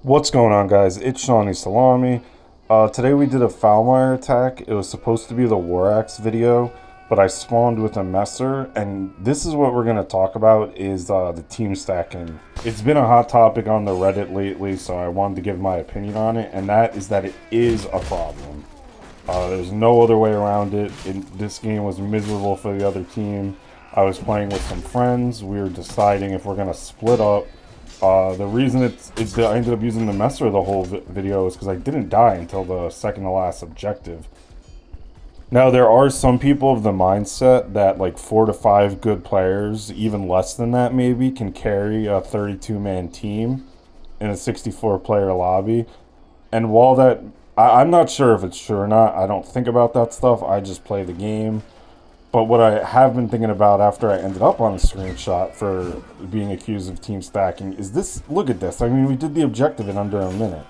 What's going on, guys? It's Shawnee Salami. Today we did a Foulmire attack. It was supposed to be the War Axe video, but I spawned with a Messer, and this is what we're going to talk about is the team stacking. It's been a hot topic on the Reddit lately, so I wanted to give my opinion on it, and that is that it is a problem. There's no other way around it. This game was miserable for the other team. I was playing with some friends. We were deciding if we're going to split up. The reason I ended up using the Messer the whole video is because I didn't die until the second to last objective. Now, there are some people of the mindset that like 4 to 5 good players, even less than that maybe, can carry a 32-man team in a 64-player lobby. And while I'm not sure if it's true or not. I don't think about that stuff. I just play the game. But what I have been thinking about after I ended up on the screenshot for being accused of team stacking is this. Look at this. I mean, we did the objective in under a minute.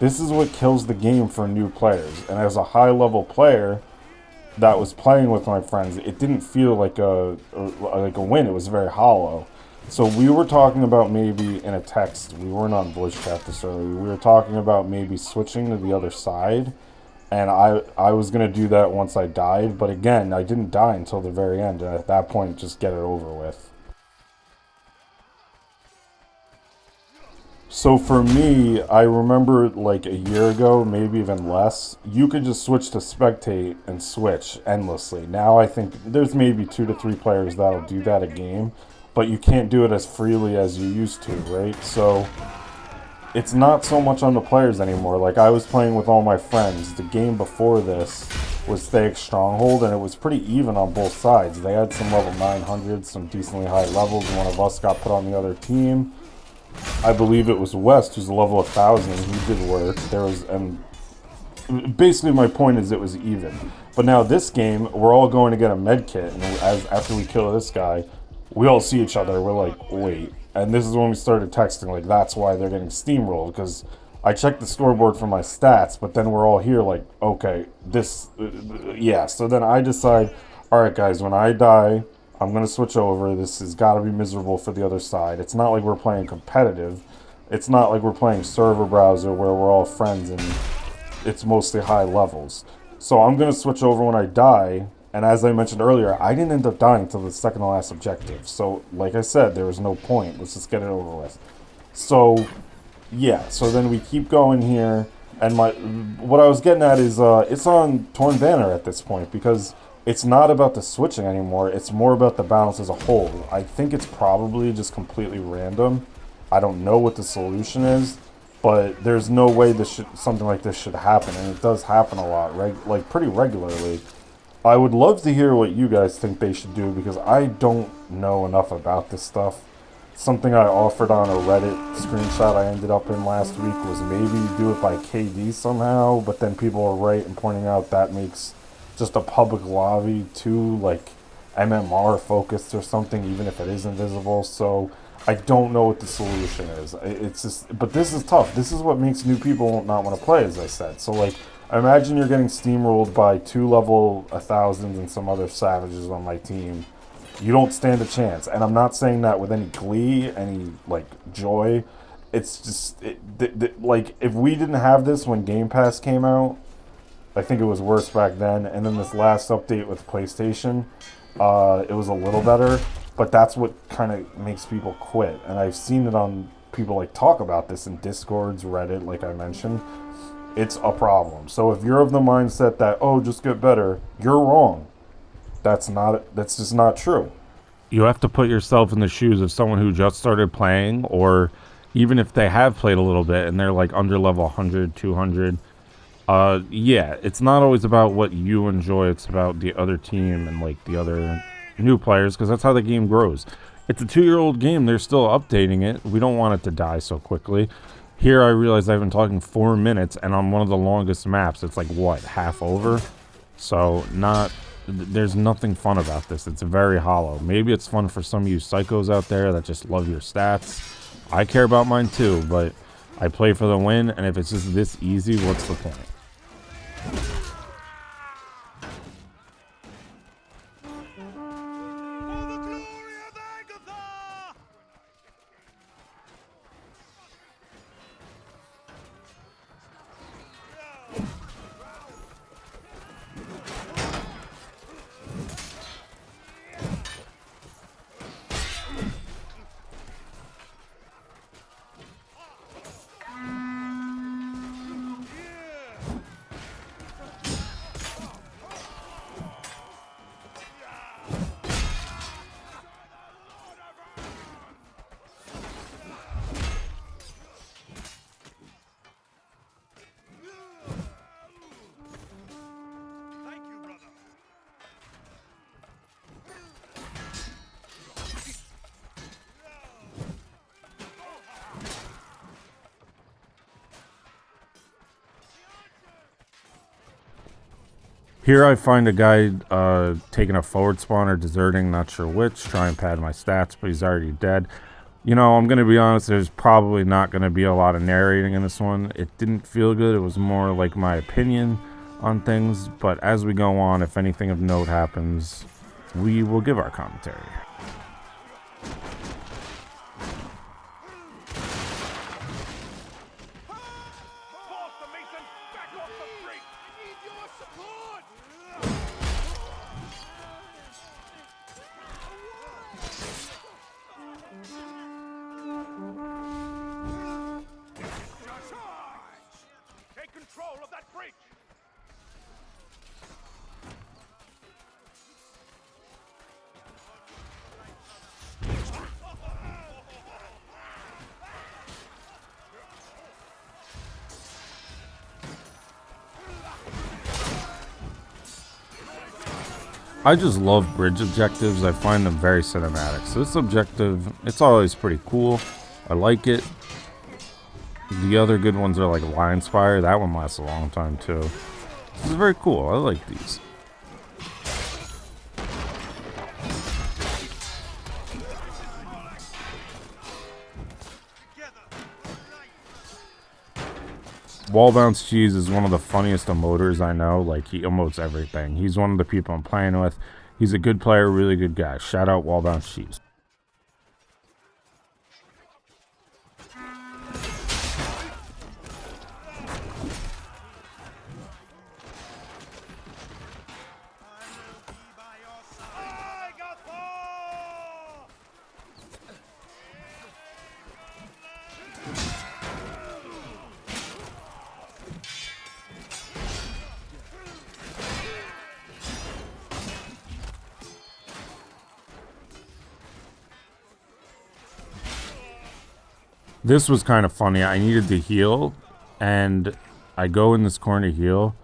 This is what kills the game for new players. And as a high level player that was playing with my friends, it didn't feel like a win. It was very hollow. So we were talking about maybe in a text. We weren't on voice chat this early. We were talking about maybe switching to the other side, and I was gonna do that once I died, but again, I didn't die until the very end, and at that point, just get it over with. So for me, I remember like a year ago, maybe even less, you could just switch to spectate and switch endlessly. Now I think there's maybe 2 to 3 players that'll do that a game, but you can't do it as freely as you used to, right? So it's not so much on the players anymore. Like I was playing with all my friends. The game before this was Thaix Stronghold, and it was pretty even on both sides. They had some level 900s, some decently high levels. One of us got put on the other team. I believe it was West, who's a level 1,000. He did work. There was, and basically my point is it was even. But now this game, we're all going to get a med kit, and as after we kill this guy, we all see each other. We're like, wait. And this is when we started texting, like that's why they're getting steamrolled, because I checked the scoreboard for my stats, but then we're all here like, okay, yeah. So then I decide, all right, guys, when I die, I'm gonna switch over. This has got to be miserable for the other side. It's not like we're playing competitive. It's not like we're playing server browser where we're all friends and it's mostly high levels. So I'm going to switch over when I die. And as I mentioned earlier, I didn't end up dying until the second to last objective. So, like I said, there was no point. Let's just get it over with. So, yeah. So then we keep going here. And what I was getting at is it's on Torn Banner at this point because it's not about the switching anymore. It's more about the balance as a whole. I think it's probably just completely random. I don't know what the solution is, but there's no way something like this should happen, and it does happen a lot, like pretty regularly. I would love to hear what you guys think they should do because I don't know enough about this stuff. Something I offered on a Reddit screenshot I ended up in last week was maybe do it by KD somehow, but then people are right in pointing out that makes just a public lobby too, like MMR focused or something, even if it is invisible. So I don't know what the solution is. It's just, but this is tough. This is what makes new people not want to play, as I said. So like, imagine you're getting steamrolled by 2 level 1,000s and some other savages on my team. You don't stand a chance, and I'm not saying that with any glee, any like joy. It's just like if we didn't have this when Game Pass came out, I think it was worse back then. And then this last update with PlayStation, it was a little better, but that's what kind of makes people quit. And I've seen it on people like talk about this in Discords, Reddit, like I mentioned. It's a problem. So if you're of the mindset that just get better, you're wrong. That's just not true. You have to put yourself in the shoes of someone who just started playing, or even if they have played a little bit and they're like under level 100, 200. Yeah, it's not always about what you enjoy. It's about the other team and like the other new players, because that's how the game grows. It's a 2-year-old game. They're still updating it. We don't want it to die so quickly. Here, I realize I've been talking 4 minutes, and on one of the longest maps, it's like what, half over? So there's nothing fun about this. It's very hollow. Maybe it's fun for some of you psychos out there that just love your stats. I care about mine too, but I play for the win, and if it's just this easy, what's the point? Here I find a guy taking a forward spawn or deserting, not sure which, try and pad my stats, but he's already dead. You know, I'm going to be honest, there's probably not going to be a lot of narrating in this one. It didn't feel good. It was more like my opinion on things, but as we go on, if anything of note happens, we will give our commentary. Control of that bridge! I just love bridge objectives. I find them very cinematic. So this objective, it's always pretty cool. I like it. The other good ones are like Lion Spire. That one lasts a long time too. This is very cool. I like these. Wall Bounce Cheese is one of the funniest emoters I know. Like, he emotes everything. He's one of the people I'm playing with. He's a good player, really good guy. Shout out Wall Bounce Cheese. This was kind of funny. I needed to heal, and I go in this corner to heal.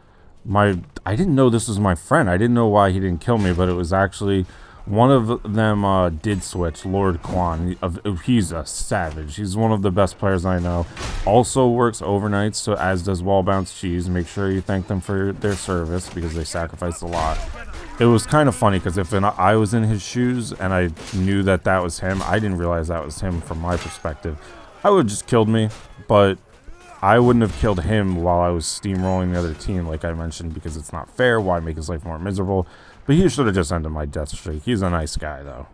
I didn't know this was my friend. I didn't know why he didn't kill me, but it was actually one of them did switch, Lord Quan. He's a savage. He's one of the best players I know. Also works overnights, so as does Wall Bounce Cheese. Make sure you thank them for their service because they sacrifice a lot. It was kind of funny because if I was in his shoes and I knew that that was him, I didn't realize that was him from my perspective. I would have just killed me, but I wouldn't have killed him while I was steamrolling the other team, like I mentioned, because it's not fair. Why make his life more miserable? But he should have just ended my death streak. He's a nice guy, though.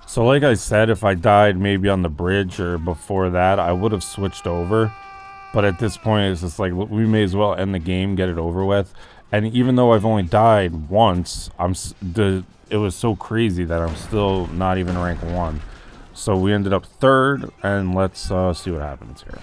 So like I said, if I died maybe on the bridge or before that, I would have switched over. But at this point, it's just like, we may as well end the game, get it over with. And even though I've only died once, it was so crazy that I'm still not even rank 1. So we ended up 3rd, and let's see what happens here.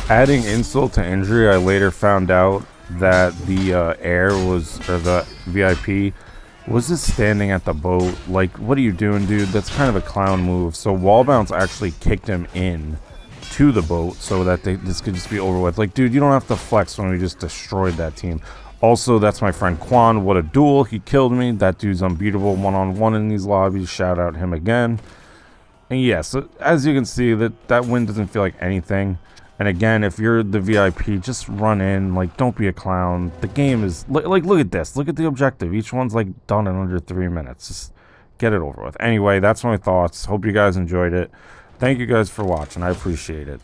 Adding insult to injury, I later found out that the heir was, or the VIP, was just standing at the boat. Like, what are you doing, dude? That's kind of a clown move. So wall bounce actually kicked him in to the boat so that this could just be over with. Like, dude, you don't have to flex when we just destroyed that team. Also, that's my friend Quan. What a duel. He killed me. That dude's unbeatable one-on-one in these lobbies. Shout out him again. And yeah, so as you can see, that win doesn't feel like anything. And again, if you're the VIP, just run in. Like, don't be a clown. The game is... Like, look at this. Look at the objective. Each one's, like, done in under 3 minutes. Just get it over with. Anyway, that's my thoughts. Hope you guys enjoyed it. Thank you guys for watching. I appreciate it.